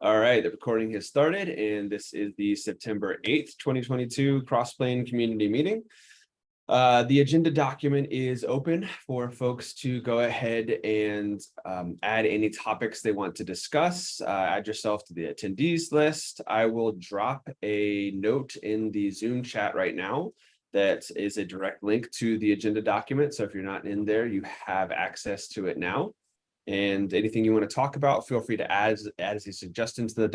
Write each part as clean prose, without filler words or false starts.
All right, the recording has started, and this is the September 8th, 2022 Crossplane Community Meeting. The agenda document is open for folks to go ahead and add any topics they want to discuss. Add yourself to the attendees list. I will drop a note in the Zoom chat right now that is a direct link to the agenda document. So if you're not in there, you have access to it now. And anything you want to talk about, feel free to add as a suggestion to the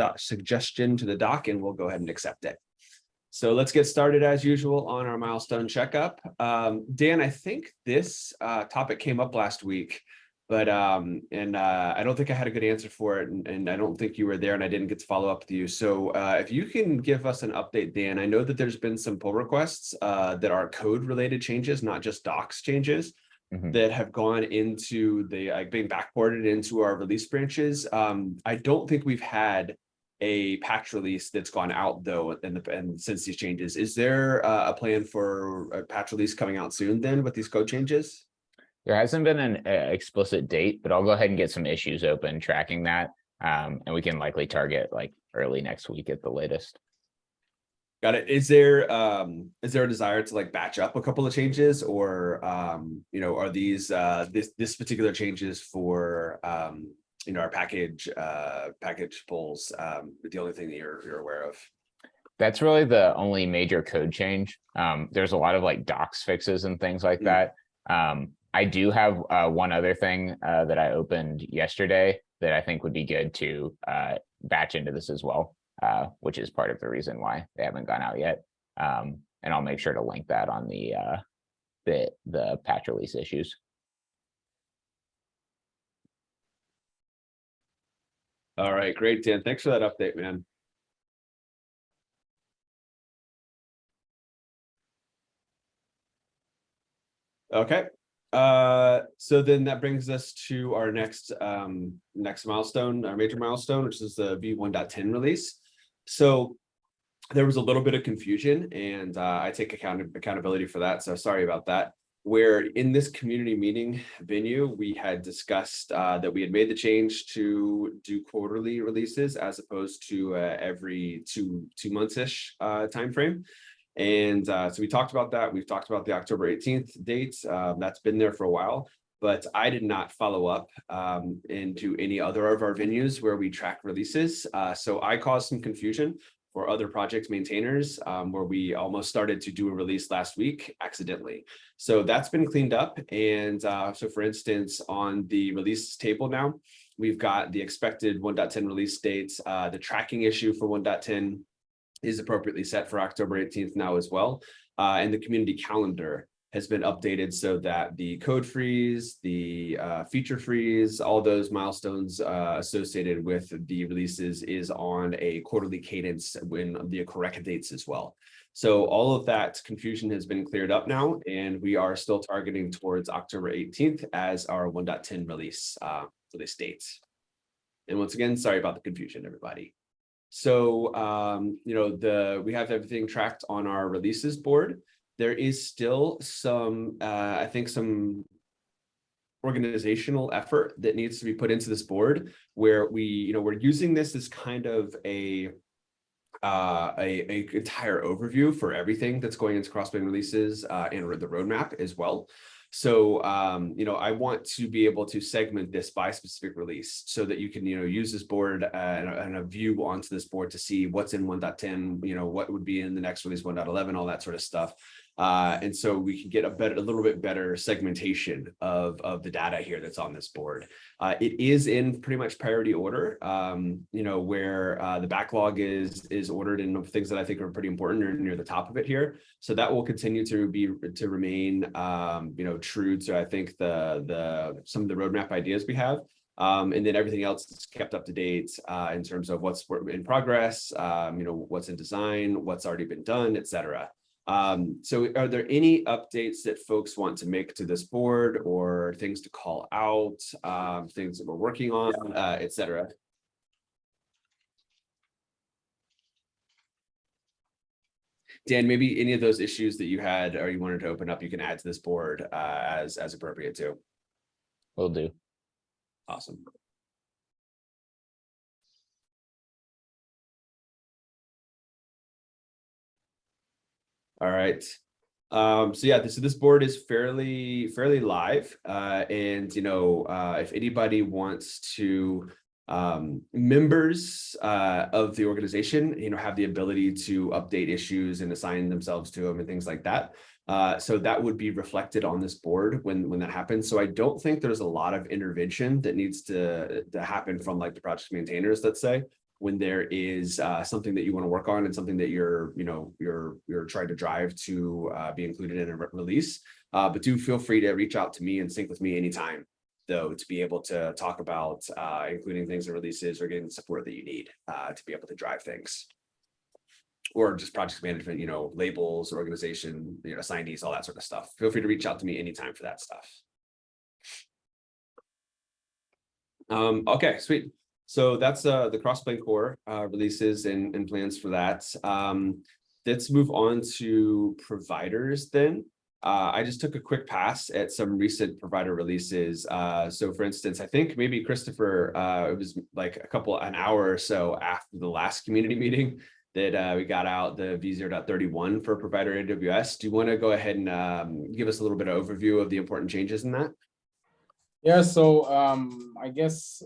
doc, and we'll go ahead and accept it. So let's get started as usual on our milestone checkup. Dan, I think this topic came up last week, but I don't think I had a good answer for it, and I don't think you were there, and I didn't get to follow up with you. So if you can give us an update, Dan, I know that there's been some pull requests that are code related changes, not just docs changes, that have gone into the being backported into our release branches. I don't think we've had a patch release that's gone out though, and since these changes, is there a plan for a patch release coming out soon then with these code changes? There hasn't been an explicit date, but I'll go ahead and get some issues open tracking that. And we can likely target like early next week at the latest. Got it. Is there a desire to like batch up a couple of changes, or are these this particular changes for our package pulls the only thing that you're aware of? That's really the only major code change. There's a lot of like docs fixes and things like that. I do have one other thing that I opened yesterday that I think would be good to batch into this as well. Which is part of the reason why they haven't gone out yet. And I'll make sure to link that on the patch release issues. All right, great, Dan. Thanks for that update, man. Okay. So then that brings us to our next milestone, our major milestone, which is the V1.10 release. So there was a little bit of confusion, and I take accountability for that. So sorry about that. Where in this community meeting venue, we had discussed that we had made the change to do quarterly releases as opposed to every two months-ish time frame. And so we talked about that. We've talked about the October 18th date. That's been there for a while, but I did not follow up into any other of our venues where we track releases. So I caused some confusion for other project maintainers where we almost started to do a release last week accidentally. So that's been cleaned up. And so for instance, on the release table now, we've got the expected 1.10 release dates. The tracking issue for 1.10 is appropriately set for October 18th now as well. And the community calendar has been updated so that the code freeze, the feature freeze, all those milestones associated with the releases is on a quarterly cadence when the correct dates as well. So all of that confusion has been cleared up now, and we are still targeting towards October 18th as our 1.10 release dates. And once again, sorry about the confusion, everybody. So, we have everything tracked on our releases board. There is still some, I think some organizational effort that needs to be put into this board where we're using this as kind of a entire overview for everything that's going into Crossplane releases and the roadmap as well. So, I want to be able to segment this by specific release so that you can, use this board and a view onto this board to see what's in 1.10, what would be in the next release, 1.11, all that sort of stuff. And so we can get a little bit better segmentation of the data here that's on this board. It is in pretty much priority order, where the backlog is ordered in things that I think are pretty important or near the top of it here. So that will continue to remain, true to, I think, some of the roadmap ideas we have. And then everything else is kept up to date in terms of what's in progress, what's in design, what's already been done, et cetera. So are there any updates that folks want to make to this board or things to call out, things that we're working on, et cetera? Dan, maybe any of those issues that you had or you wanted to open up, you can add to this board as appropriate too. Will do. Awesome. All right. So yeah, this board is fairly live. And if anybody wants to members of the organization, have the ability to update issues and assign themselves to them and things like that. So that would be reflected on this board when that happens. So I don't think there's a lot of intervention that needs to happen from like the project maintainers, let's say, when there is something that you want to work on and something that you're trying to drive to be included in a release. But do feel free to reach out to me and sync with me anytime, though, to be able to talk about including things in releases or getting the support that you need to be able to drive things. Or just project management, labels, organization, assignees, all that sort of stuff. Feel free to reach out to me anytime for that stuff. Okay, sweet. So that's the Crossplane core releases and plans for that. Let's move on to providers then. I just took a quick pass at some recent provider releases. So for instance, I think maybe Christopher, it was like an hour or so after the last community meeting that we got out the V0.31 for provider AWS. Do you want to go ahead and give us a little bit of overview of the important changes in that? Yeah, so I guess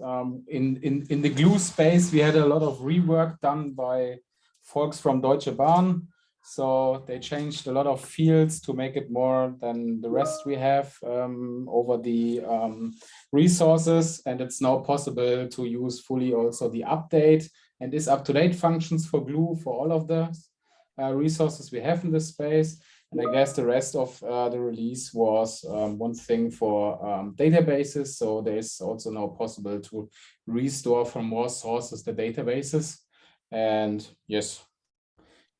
in the glue space, we had a lot of rework done by folks from Deutsche Bahn. So they changed a lot of fields to make it more than the rest we have over the resources. And it's now possible to use fully also the update and this up-to-date functions for glue for all of the resources we have in this space. And I guess the rest of the release was one thing for databases. So there's also now possible to restore from more sources the databases. And yes,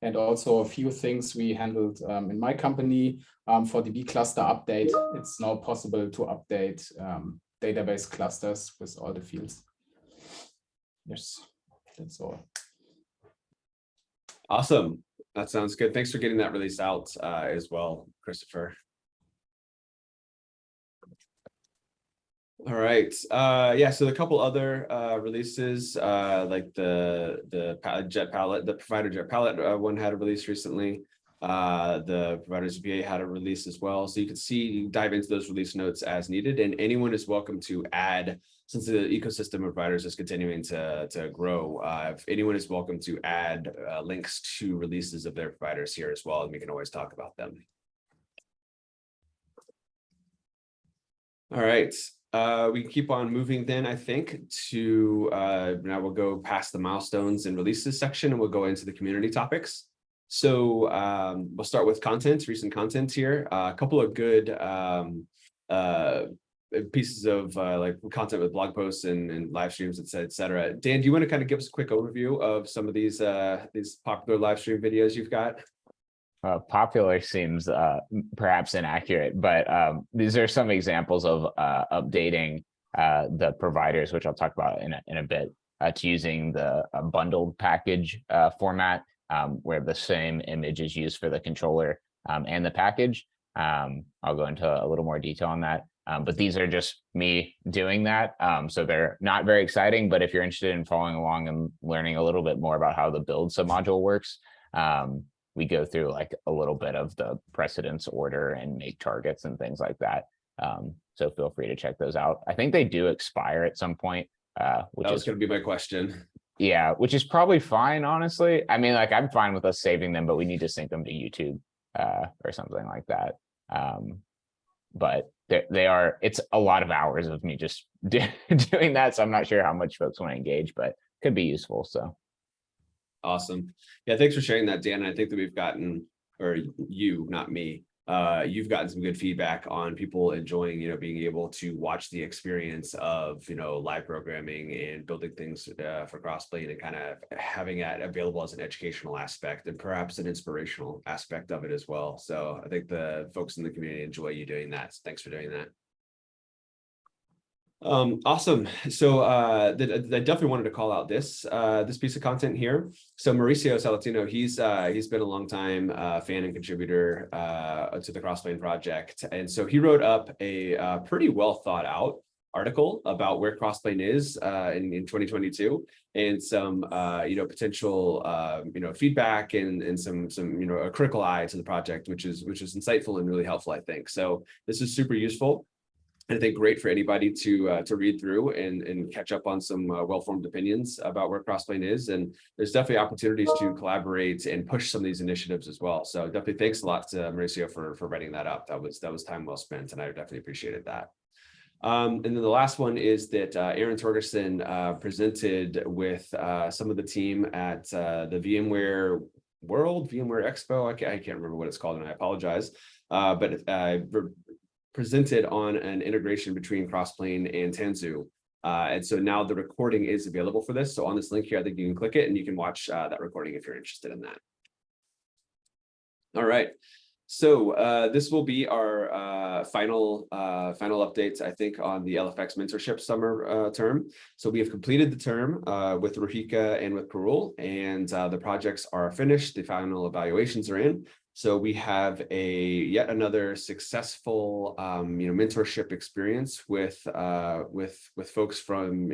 and also a few things we handled in my company for the B cluster update. It's now possible to update database clusters with all the fields. Yes, that's all. Awesome. That sounds good. Thanks for getting that release out as well, Christopher. All right. Yeah, so a couple other releases like the Jet Palette, the provider Jet Palette one had a release recently. The providers VA had a release as well. So you can see, dive into those release notes as needed, and anyone is welcome to add, since the ecosystem of providers is continuing to grow, if anyone is welcome to add links to releases of their providers here as well, and we can always talk about them. All right. We can keep on moving then, I think, to now we'll go past the milestones and releases section and we'll go into the community topics. So we'll start with content, recent content here. A couple of good pieces of like content with blog posts and live streams, et cetera. Dan, do you want to kind of give us a quick overview of some of these popular live stream videos you've got? Popular seems perhaps inaccurate, but these are some examples of updating the providers, which I'll talk about in a bit, to using the bundled package format, where the same image is used for the controller and the package. I'll go into a little more detail on that, but these are just me doing that. So they're not very exciting, but if you're interested in following along and learning a little bit more about how the build submodule works, we go through like a little bit of the precedence order and make targets and things like that. So feel free to check those out. I think they do expire at some point. Which is going to be my question. Yeah, which is probably fine, honestly. I mean, like I'm fine with us saving them, but we need to sync them to YouTube or something like that. But it's a lot of hours of me just doing that. So I'm not sure how much folks want to engage, but could be useful. So. Awesome. Yeah, thanks for sharing that, Dan. I think that we've gotten, or you, not me, you've gotten some good feedback on people enjoying, being able to watch the experience of, live programming and building things for Crossplane and kind of having that available as an educational aspect and perhaps an inspirational aspect of it as well. So I think the folks in the community enjoy you doing that. So thanks for doing that. Awesome. So I definitely wanted to call out this piece of content here. So Mauricio Salatino, he's been a long time fan and contributor to the Crossplane project, and so he wrote up a pretty well thought out article about where Crossplane is in 2022, and some potential feedback and some a critical eye to the project, which is insightful and really helpful, I think. So this is super useful. I think great for anybody to read through and catch up on some well-formed opinions about where Crossplane is. And there's definitely opportunities to collaborate and push some of these initiatives as well. So definitely thanks a lot to Mauricio for writing that up. That was time well spent, and I definitely appreciated that. And then the last one is that Aaron Torgerson presented with some of the team at the VMware Expo. I can't remember what it's called, and I apologize. But presented on an integration between Crossplane and Tanzu. And so now the recording is available for this. So on this link here, I think you can click it and you can watch that recording if you're interested in that. All right. So this will be our final updates, I think, on the LFX mentorship summer term. So we have completed the term with Rohika and with Parul, and the projects are finished. The final evaluations are in. So we have yet another successful mentorship experience with folks from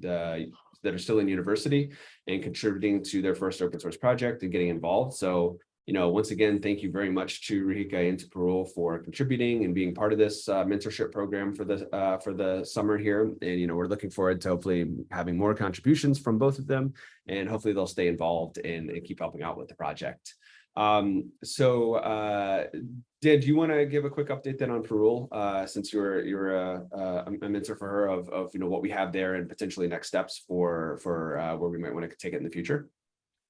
that are still in university and contributing to their first open source project and getting involved. So once again, thank you very much to Rohika and to Parul for contributing and being part of this mentorship program for the summer here. And we're looking forward to hopefully having more contributions from both of them, and hopefully they'll stay involved and keep helping out with the project. Did you want to give a quick update then on Parul, since you're a mentor for her of what we have there and potentially next steps for where we might want to take it in the future?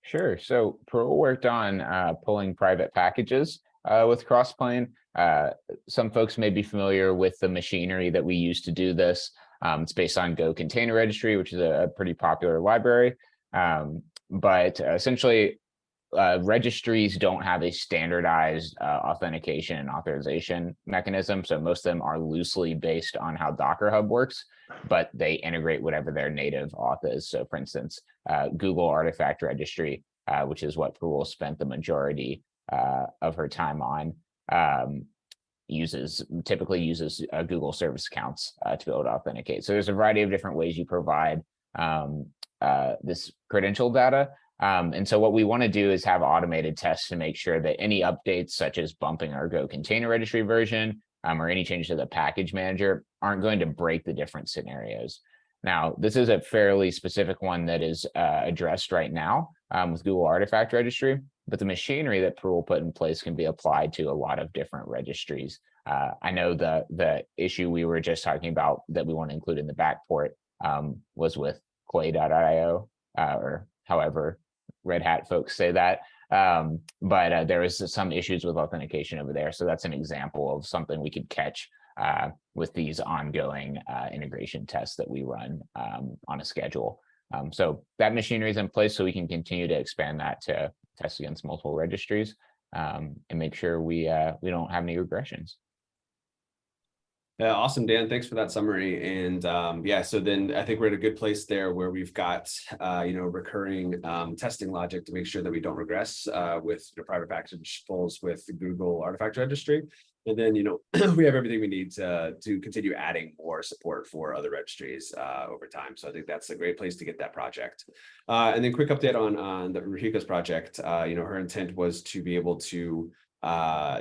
Sure. So Parul worked on pulling private packages with Crossplane. Some folks may be familiar with the machinery that we use to do this. It's based on Go Container Registry, which is a pretty popular library. But essentially, registries don't have a standardized authentication and authorization mechanism. So most of them are loosely based on how Docker Hub works, but they integrate whatever their native auth is. So for instance, Google Artifact Registry, which is what Parul spent the majority of her time on, typically uses Google service accounts to be able to authenticate. So there's a variety of different ways you provide this credential data. And so what we want to do is have automated tests to make sure that any updates, such as bumping our Go Container Registry version or any change to the package manager, aren't going to break the different scenarios. Now, this is a fairly specific one that is addressed right now with Google Artifact Registry, but the machinery that Parul put in place can be applied to a lot of different registries. I know the issue we were just talking about that we want to include in the backport was with clay.io, or however Red Hat folks say that. But there was some issues with authentication over there. So that's an example of something we could catch with these ongoing integration tests that we run on a schedule. So that machinery is in place, so we can continue to expand that to test against multiple registries and make sure we don't have any regressions. Yeah, awesome, Dan. Thanks for that summary. And yeah, so then I think we're in a good place there where we've got recurring testing logic to make sure that we don't regress with private package pulls with the Google Artifact Registry. And then we have everything we need to continue adding more support for other registries over time. So I think that's a great place to get that project. And then quick update on the Rohika's project. Her intent was to be able to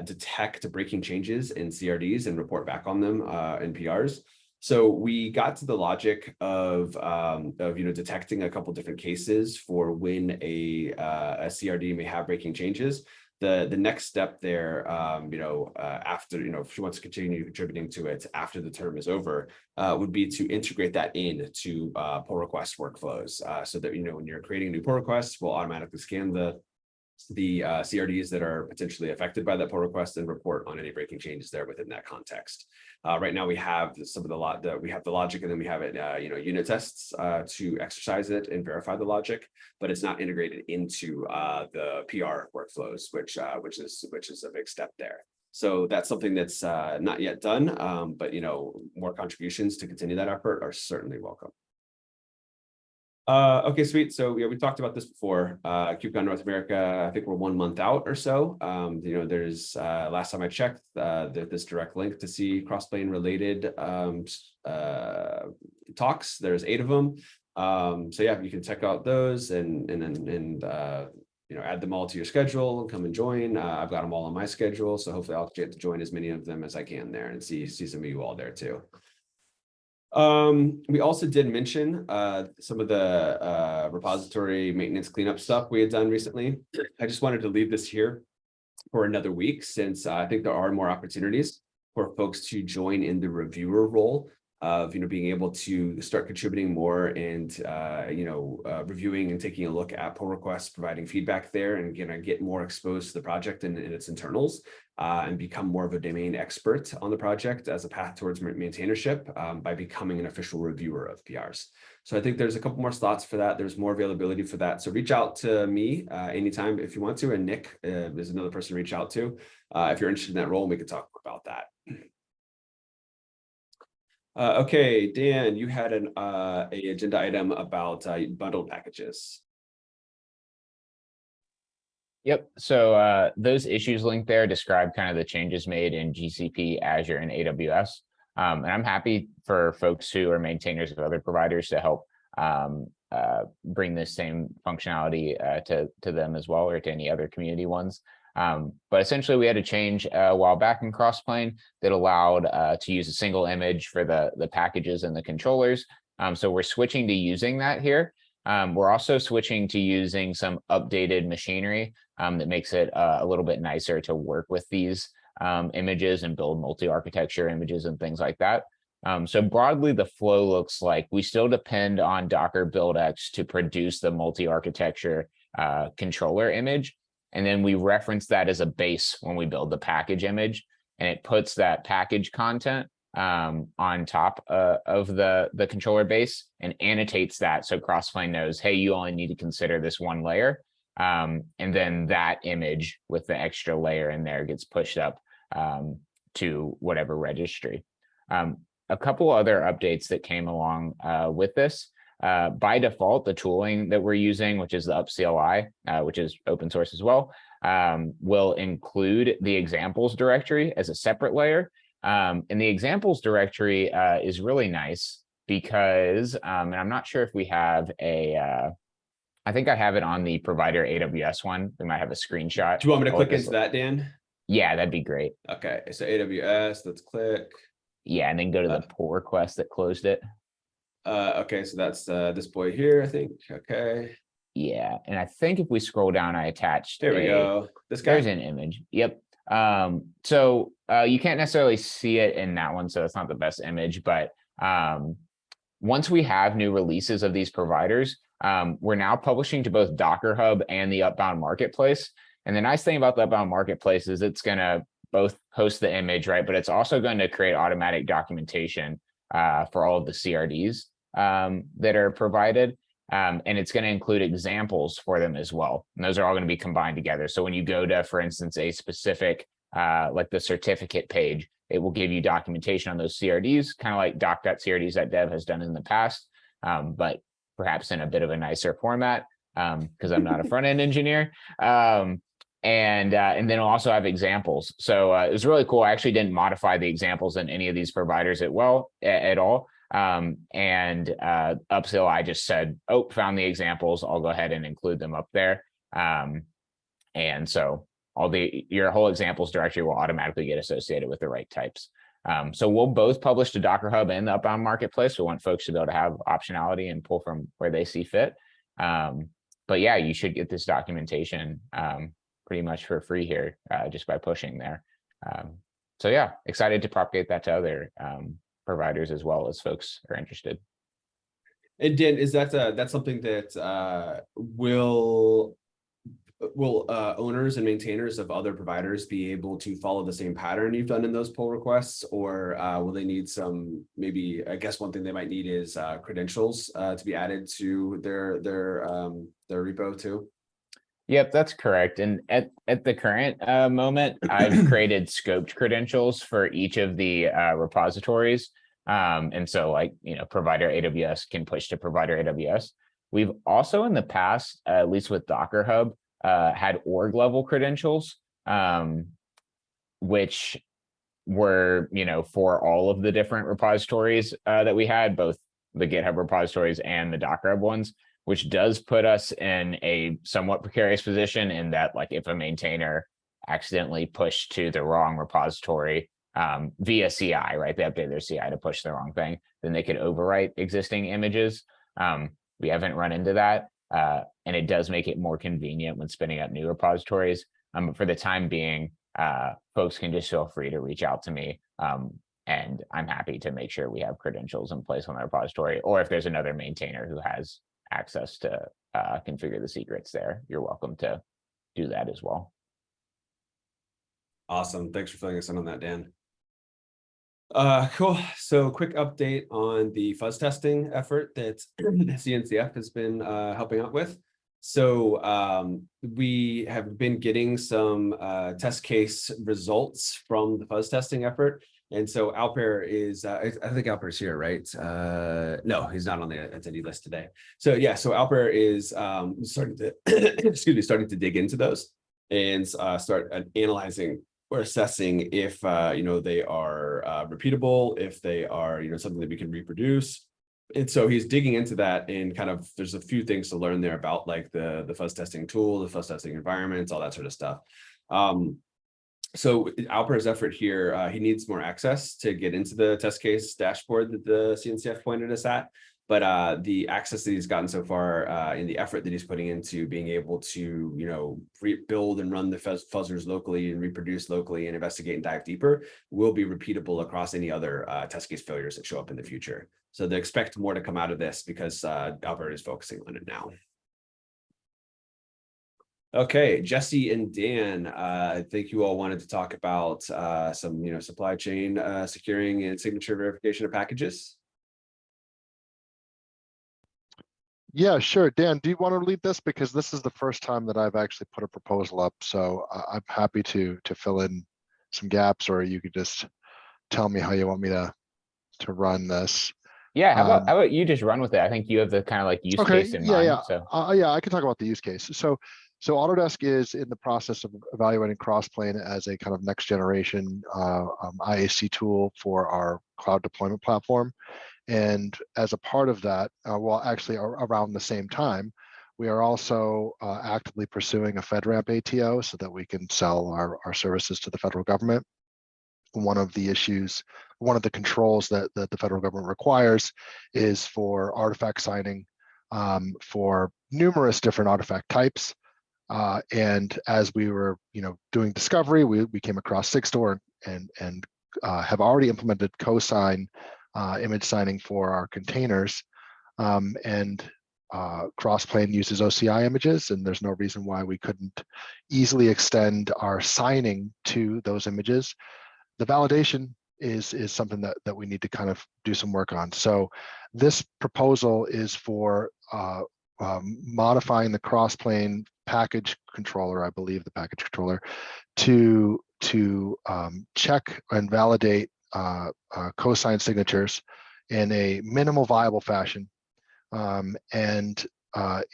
detect breaking changes in CRDs and report back on them in PRs. So we got to the logic of detecting a couple different cases for when a CRD may have breaking changes. The next step there, after if she wants to continue contributing to it after the term is over, would be to integrate that into pull request workflows, so that when you're creating new pull requests, we'll automatically scan the CRDs that are potentially affected by that pull request and report on any breaking changes there within that context. Right now we have we have the logic, and then we have it unit tests to exercise it and verify the logic, but it's not integrated into the PR workflows, which is a big step there. So that's something that's not yet done, but more contributions to continue that effort are certainly welcome. Okay, sweet. So yeah, we talked about this before. KubeCon North America, I think we're 1 month out or so. There's last time I checked, this direct link to see Crossplane related talks. There's 8 of them. So yeah, you can check out those and add them all to your schedule and come and join. I've got them all on my schedule, so hopefully I'll get to join as many of them as I can there and see some of you all there too. We also did mention some of the repository maintenance cleanup stuff we had done recently. I just wanted to leave this here for another week, since I think there are more opportunities for folks to join in the reviewer role of being able to start contributing more and reviewing and taking a look at pull requests, providing feedback there, and get more exposed to the project and its internals, and become more of a domain expert on the project as a path towards maintainership, by becoming an official reviewer of PRs. So I think there's a couple more slots for that. There's more availability for that. So reach out to me anytime if you want to, and Nick is another person to reach out to if you're interested in that role, and we could talk about that. Okay, Dan, you had a agenda item about bundled packages. Yep. So those issues linked there describe kind of the changes made in GCP, Azure, and AWS. And I'm happy for folks who are maintainers of other providers to help bring this same functionality to them as well, or to any other community ones. But essentially, we had a change a while back in Crossplane that allowed to use a single image for the packages and the controllers. So we're switching to using that here. We're also switching to using some updated machinery that makes it a little bit nicer to work with these images and build multi-architecture images and things like that. So broadly, the flow looks like we still depend on Docker BuildX to produce the multi-architecture controller image. And then we reference that as a base when we build the package image, and it puts that package content on top of the controller base and annotates that. So Crossplane knows, hey, you only need to consider this one layer. And then that image with the extra layer in there gets pushed up to whatever registry. A couple other updates that came along with this. By default, the tooling that we're using, which is the UpCLI, which is open source as well, will include the examples directory as a separate layer. And the examples directory is really nice because, and I'm not sure if we have I think I have it on the provider AWS one. We might have a screenshot. Do you want me to click into that, Dan? Yeah, that'd be great. Okay, so AWS, let's click. Yeah, and then go to the pull request that closed it. Okay, so that's this boy here, I think. Okay. Yeah, and I think if we scroll down, I attached. There we go. This guy. There's an image. Yep. So you can't necessarily see it in that one, so it's not the best image. But once we have new releases of these providers, we're now publishing to both Docker Hub and the Upbound Marketplace. And the nice thing about the Upbound Marketplace is it's going to both host the image, right? But it's also going to create automatic documentation for all of the CRDs that are provided. And it's going to include examples for them as well. And those are all going to be combined together. So when you go to, for instance, a specific, like the certificate page, it will give you documentation on those CRDs, kind of like doc.crds.dev has done in the past, but perhaps in a bit of a nicer format, because I'm not a front-end engineer. And then it'll also have examples. So it was really cool. I actually didn't modify the examples in any of these providers at all. UpSell, I just said, oh, found the examples. I'll go ahead and include them up there. And so your whole examples directory will automatically get associated with the right types. So we'll both publish to Docker Hub and the Upbound Marketplace. We want folks to be able to have optionality and pull from where they see fit. But yeah, you should get this documentation pretty much for free here just by pushing there. So yeah, excited to propagate that to other providers as well as folks are interested. And Dan, is that that's something that will owners and maintainers of other providers be able to follow the same pattern you've done in those pull requests, or will they need some, maybe, I guess one thing they might need is credentials to be added to their repo too? Yep, that's correct. And at the current moment, I've created scoped credentials for each of the repositories. And so provider AWS can push to provider AWS. We've also in the past, at least with Docker Hub, had org level credentials, which were, for all of the different repositories that we had, both the GitHub repositories and the Docker Hub ones, which does put us in a somewhat precarious position in that, like, if a maintainer accidentally pushed to the wrong repository via CI, right? They update their CI to push the wrong thing, then they could overwrite existing images. We haven't run into that, and it does make it more convenient when spinning up new repositories. But for the time being, folks can just feel free to reach out to me, and I'm happy to make sure we have credentials in place on the repository, or if there's another maintainer who has access to configure the secrets there, you're welcome to do that as well. Awesome. Thanks for filling us in on that, Dan. Cool. So quick update on the fuzz testing effort that CNCF has been helping out with. So we have been getting some test case results from the fuzz testing effort. And so Alper is, I think Alper's here, right? No, he's not on the attendee list today. So yeah, so Alper is starting to, starting to dig into those and start analyzing or assessing if they are repeatable, if they are something that we can reproduce. And so he's digging into that, and kind of there's a few things to learn there about, like the fuzz testing tool, the fuzz testing environments, all that sort of stuff. So Alper's effort here, he needs more access to get into the test case dashboard that the CNCF pointed us at. But the access that he's gotten so far in the effort that he's putting into being able to, build and run the fuzzers locally and reproduce locally and investigate and dive deeper will be repeatable across any other test case failures that show up in the future. So they expect more to come out of this because Albert is focusing on it now. Okay, Jesse and Dan, I think you all wanted to talk about some, supply chain securing and signature verification of packages. Yeah, sure. Dan, do you want to lead this? Because this is the first time that I've actually put a proposal up. So I'm happy to fill in some gaps, or you could just tell me how you want me to run this. Yeah, how about you just run with it? I think you have the kind of like use case in mind. Yeah. So Yeah, I can talk about the use case. So Autodesk is in the process of evaluating Crossplane as a kind of next generation IAC tool for our cloud deployment platform. And as a part of that, well, actually around the same time, we are also actively pursuing a FedRAMP ATO so that we can sell our services to the federal government. One of the controls that the federal government requires is for artifact signing for numerous different artifact types. And as we were, doing discovery, we came across Sigstore and have already implemented cosign image signing for our containers, and Crossplane uses OCI images, and there's no reason why we couldn't easily extend our signing to those images. The validation is something that we need to kind of do some work on. So this proposal is for modifying the Crossplane package controller, I believe the package controller, to check and validate cosign signatures in a minimal viable fashion. And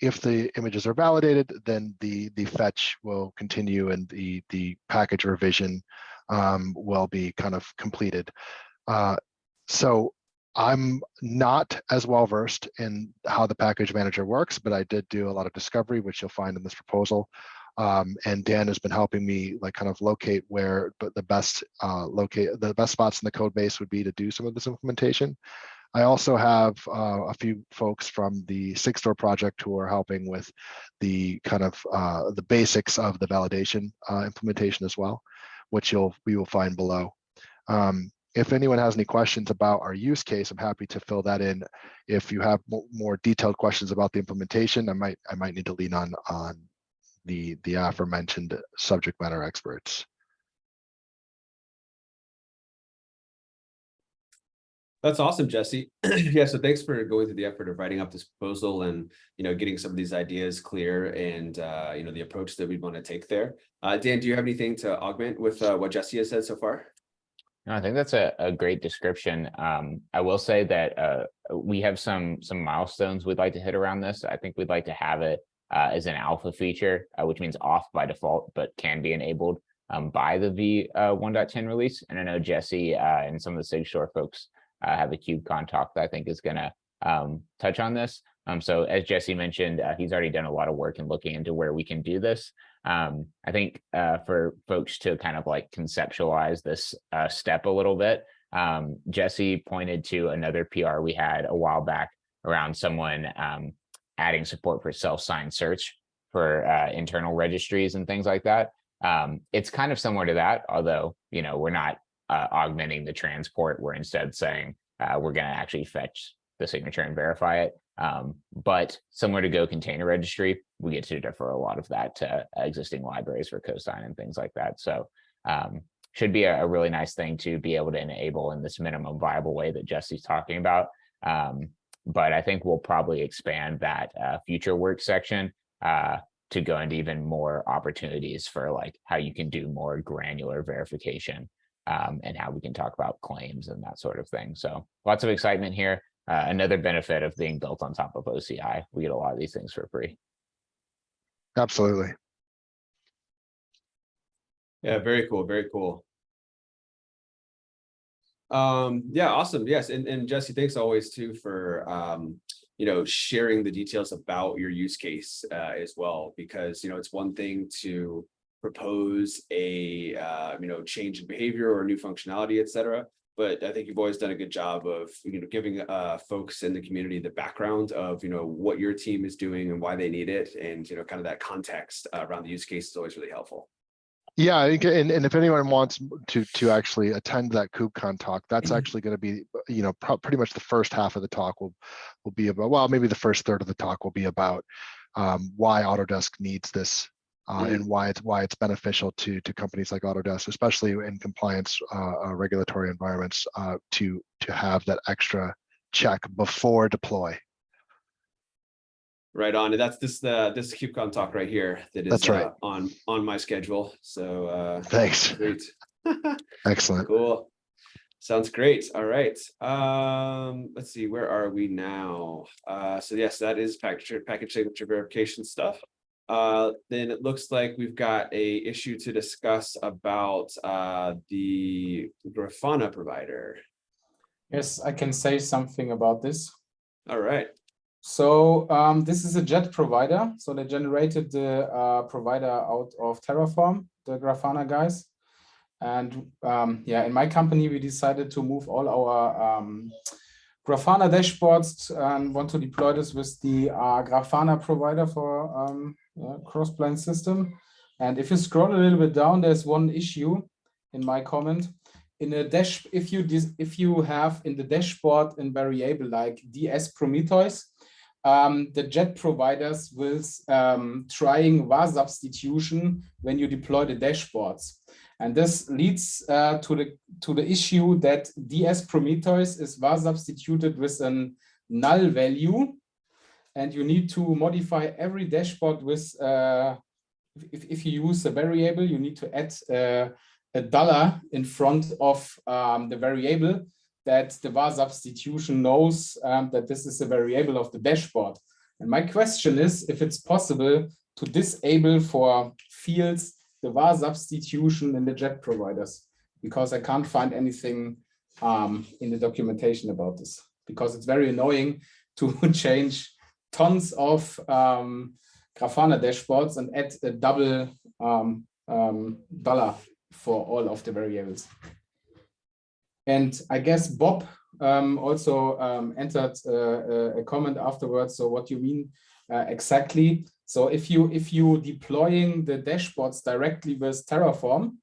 if the images are validated, then the fetch will continue and the package revision will be kind of completed. So I'm not as well versed in how the package manager works, but I did do a lot of discovery, which you'll find in this proposal. And Dan has been helping me kind of locate where the best spots in the code base would be to do some of this implementation. I also have a few folks from the Sigstore project who are helping with the kind of the basics of the validation implementation as well, which we will find below. If anyone has any questions about our use case, I'm happy to fill that in. If you have more detailed questions about the implementation, I might need to lean on the aforementioned subject matter experts. That's awesome, Jesse. Yeah, so thanks for going through the effort of writing up this proposal and getting some of these ideas clear and the approach that we want to take there. Dan, do you have anything to augment with what Jesse has said so far? No, I think that's a great description. I will say that we have some milestones we'd like to hit around this. I think we'd like to have it as an alpha feature, which means off by default, but can be enabled by the V 1.10 release. And I know Jesse and some of the Sigstore folks have a KubeCon talk that I think is going to touch on this. So as Jesse mentioned, he's already done a lot of work in looking into where we can do this. I think for folks to kind of like conceptualize this step a little bit, Jesse pointed to another PR we had a while back around someone adding support for self-signed search for internal registries and things like that. It's kind of similar to that, although, you know, we're not augmenting the transport. We're instead saying we're going to actually fetch the signature and verify it. But similar to Go Container Registry, we get to defer a lot of that to existing libraries for cosign and things like that. So should be a really nice thing to be able to enable in this minimum viable way that Jesse's talking about. But I think we'll probably expand that future work section to go into even more opportunities for like how you can do more granular verification and how we can talk about claims and that sort of thing. So lots of excitement here. Another benefit of being built on top of OCI, we get a lot of these things for free. Absolutely. Yeah, very cool, very cool. Yeah, awesome. Yes, and Jesse, thanks always too for you know, sharing the details about your use case as well, because you know, it's one thing to propose a you know, change in behavior or new functionality, etc. But I think you've always done a good job of, you know, giving folks in the community the background of, you know, what your team is doing and why they need it, and you know, kind of that context around the use case is always really helpful. Yeah, I think, and if anyone wants to actually attend that KubeCon talk, that's actually going to be, you know, pretty much the first half of the talk will be about, well, maybe the first third of the talk will be about why Autodesk needs this and why it's beneficial to companies like Autodesk, especially in compliance regulatory environments, to have that extra check before deploy. Right on. And that's this KubeCon talk right here that is That's right. on my schedule. So Thanks. great. Excellent. Cool. Sounds great. All right. Let's see, where are we now? So yes, that is package signature verification stuff. Then it looks like we've got a issue to discuss about the Grafana provider. Yes, I can say something about this. All right. So this is a jet provider. So they generated the provider out of Terraform, the Grafana guys. And yeah, in my company, we decided to move all our Grafana dashboards and want to deploy this with the Grafana provider for Crossplane system. And if you scroll a little bit down, there's one issue in my comment. In a dash, if you have in the dashboard a variable like DS Prometheus, the jet providers will trying var substitution when you deploy the dashboards, and this leads to the issue that DS Prometheus is var substituted with a null value, and you need to modify every dashboard with if you use a variable, you need to add a dollar in front of the variable, that the var substitution knows that this is a variable of the dashboard. And my question is if it's possible to disable for fields the var substitution in the jet providers, because I can't find anything in the documentation about this, because it's very annoying to change tons of Grafana dashboards and add a double dollar for all of the variables. And I guess Bob also entered a comment afterwards. So what you mean exactly? So if you deploying the dashboards directly with Terraform,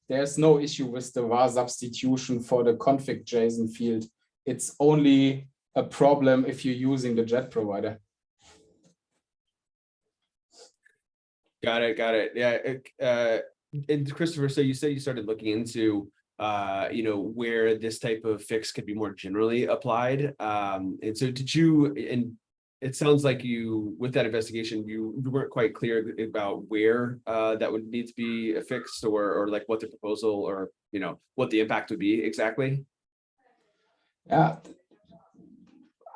there's no issue with the var substitution for the config JSON field. It's only a problem if you're using the jet provider. Got it. Yeah. And Christopher, so you said you started looking into you know, where this type of fix could be more generally applied. And so did you, and it sounds like you, with that investigation, you weren't quite clear about where that would need to be affixed, or like what the proposal, or what the impact would be exactly. Yeah,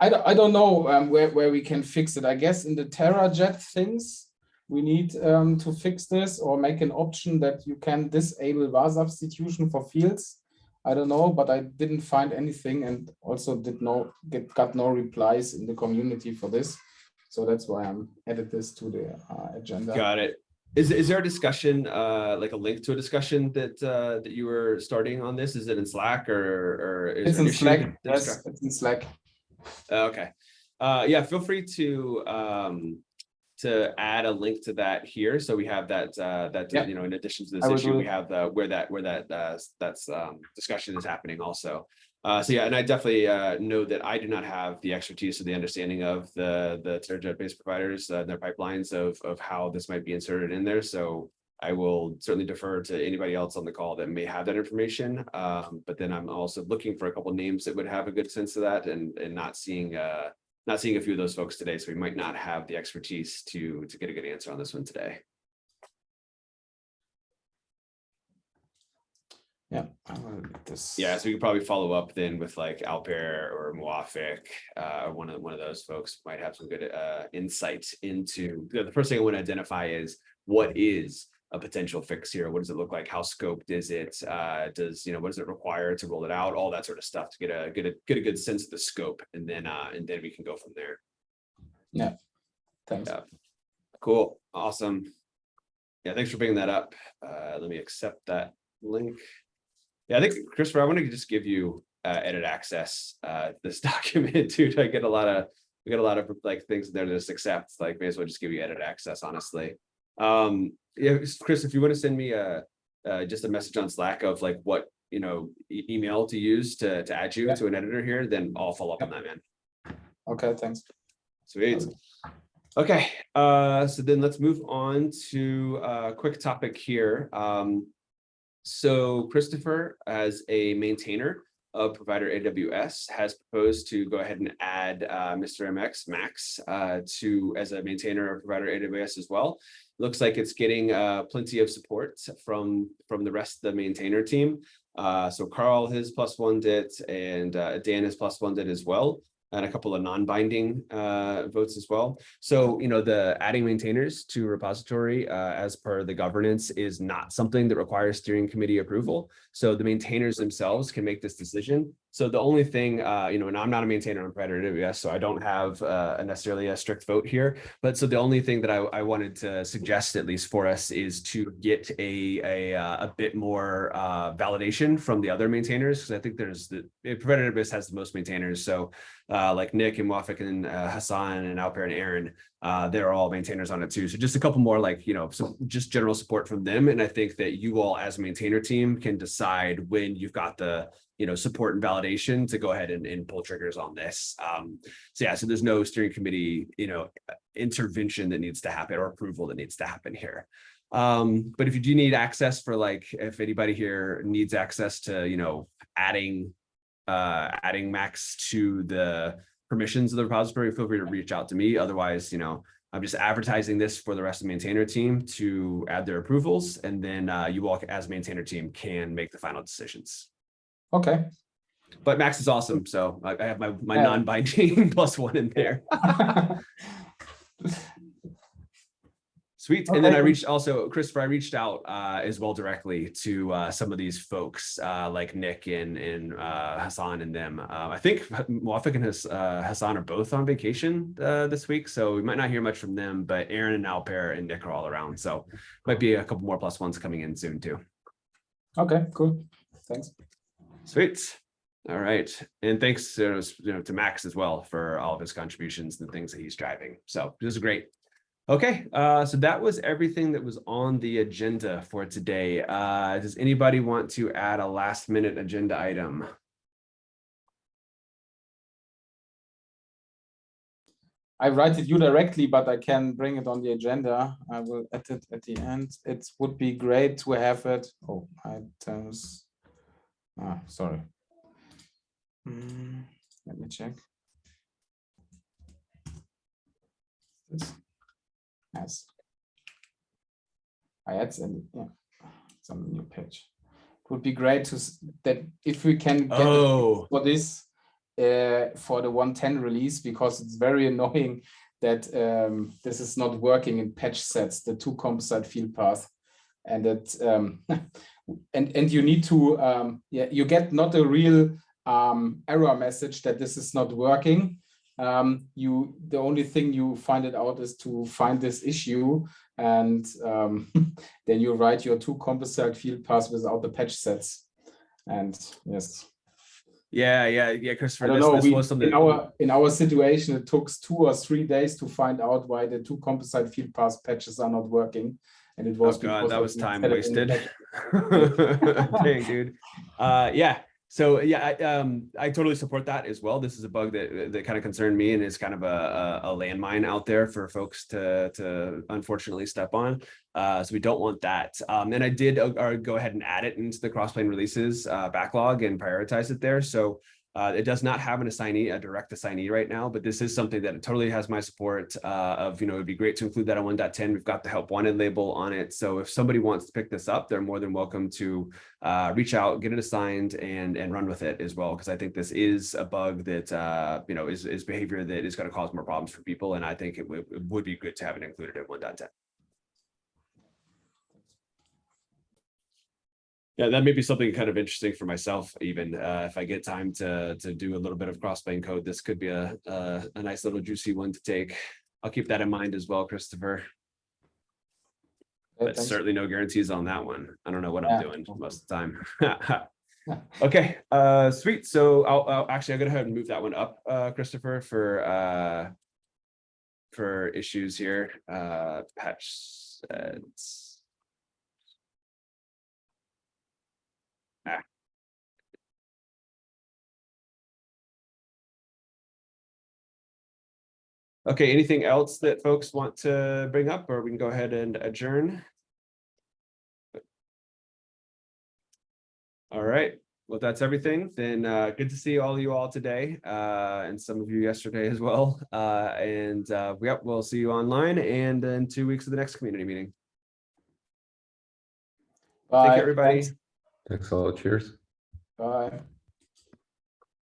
I don't know where we can fix it. I guess in the TerraJet things, we need to fix this or make an option that you can disable var substitution for fields. I don't know, but I didn't find anything, and also got no replies in the community for this. So that's why I'm added this to the agenda. Got it. Is there a discussion, like a link to a discussion that you were starting on this? Is it in Slack, or is It's there an in issue Slack. that- Yes, it's in Slack. Okay. Yeah, feel free to add a link to that here. So we have that, Yeah. in addition to I this will issue, do we it. have where that discussion is happening also. So yeah, and I definitely know that I do not have the expertise or the understanding of the TerraJet-based providers and their pipelines of how this might be inserted in there. So I will certainly defer to anybody else on the call that may have that information. But then I'm also looking for a couple names that would have a good sense of that, and not seeing a few of those folks today. So we might not have the expertise to get a good answer on this one today. Yeah, I will get this. Yeah, so we could probably follow up then with like Alper or Muafik, one of those folks might have some good insight into. The first thing I want to identify is what is a potential fix here. What does it look like? How scoped is it? What does it require to roll it out? All that sort of stuff to get a good sense of the scope, and then we can go from there. Yeah, thanks. Yeah. Cool, awesome. Yeah, thanks for bringing that up. Let me accept that link. Yeah, I think, Christopher, I want to just give you edit access this document too. We get a lot of like things there to just accept. Like, may as well just give you edit access, honestly. Yeah, Chris, if you want to send me just a message on Slack of like what email to use to add you to an editor here, then I'll follow up on that, man. Okay, thanks. Sweet. Okay, so then let's move on to a quick topic here. So Christopher, as a maintainer of provider AWS, has proposed to go ahead and add Mr. MX Max as a maintainer of provider AWS as well. Looks like it's getting plenty of support from the rest of the maintainer team. So Carl has +1'd it, and Dan has +1'd it as well, and a couple of non-binding votes as well. So, the adding maintainers to repository as per the governance is not something that requires steering committee approval. So the maintainers themselves can make this decision. So the only thing, and I'm not a maintainer on provider AWS, so I don't have necessarily a strict vote here. But so the only thing that I wanted to suggest, at least for us, is to get a bit more validation from the other maintainers, because I think provider AWS has the most maintainers. So like Nick and Wafik and Hassan and Alper and Aaron, they're all maintainers on it too. So just a couple more, like, some just general support from them. And I think that you all as a maintainer team can decide when you've got the support and validation to go ahead and pull triggers on this. So there's no steering committee, intervention that needs to happen, or approval that needs to happen here. But if you do need access for, like, if anybody here needs access to, adding Max to the permissions of the repository, feel free to reach out to me. Otherwise, I'm just advertising this for the rest of the maintainer team to add their approvals, and then you all as maintainer team can make the final decisions. Okay. But Max is awesome, so I have my non-binding +1 in there. Sweet. And then Christopher, I reached out as well directly to some of these folks like Nick and Hassan and them. I think Muafik and Hassan are both on vacation this week, so we might not hear much from them, but Aaron and Alper and Nick are all around. So might be a couple more +1s coming in soon too. Okay, cool. Thanks. Sweet. All right. And thanks to Max as well for all of his contributions and things that he's driving. So this is great. Okay, so that was everything that was on the agenda for today. Does anybody want to add a last-minute agenda item? I write it you directly, but I can bring it on the agenda. I will add it at the end. It would be great to have it. Oh, items. Sorry. Let me check. Nice. I had some, yeah, some new page. It would be great to that if we can get for this for the 110 release, because it's very annoying that this is not working in patch sets, the 2 composite field path, and that and you need to you get not a real error message that this is not working. The only thing you find it out is to find this issue, and then you write your 2 composite field paths without the patch sets. And yes. Yeah, Christopher. I don't know. This was something in our situation, it took 2 or 3 days to find out why the 2 composite field path patches are not working, and it was because that was time instead of wasted. Dang, dude. Yeah. So yeah, I totally support that as well. This is a bug that kind of concerned me, and is kind of a landmine out there for folks to unfortunately step on. So we don't want that. And I did go ahead and add it into the Crossplane releases backlog and prioritize it there. So it does not have an assignee, a direct assignee right now, but this is something that totally has my support of, it'd be great to include that on 1.10. We've got the help wanted label on it. So if somebody wants to pick this up, they're more than welcome to reach out, get it assigned, and run with it as well. Because I think this is a bug that, is behavior that is going to cause more problems for people. And I think it would be good to have it included at 1.10. Yeah, that may be something kind of interesting for myself, even if I get time to do a little bit of Crossplane code. This could be a nice little juicy one to take. I'll keep that in mind as well, Christopher. But certainly no guarantees on that one. I don't know what I'm doing most of the time. Okay, sweet. So I'll actually, I'm gonna go ahead and move that one up, Christopher, for issues here. Patch sets. Okay, anything else that folks want to bring up, or we can go ahead and adjourn? All right, well, that's everything. Then good to see all of you all today, and some of you yesterday as well. We'll see you online and in 2 weeks of the next community meeting. Bye. Take care, everybody. Thanks. Thanks a lot. Cheers. Bye.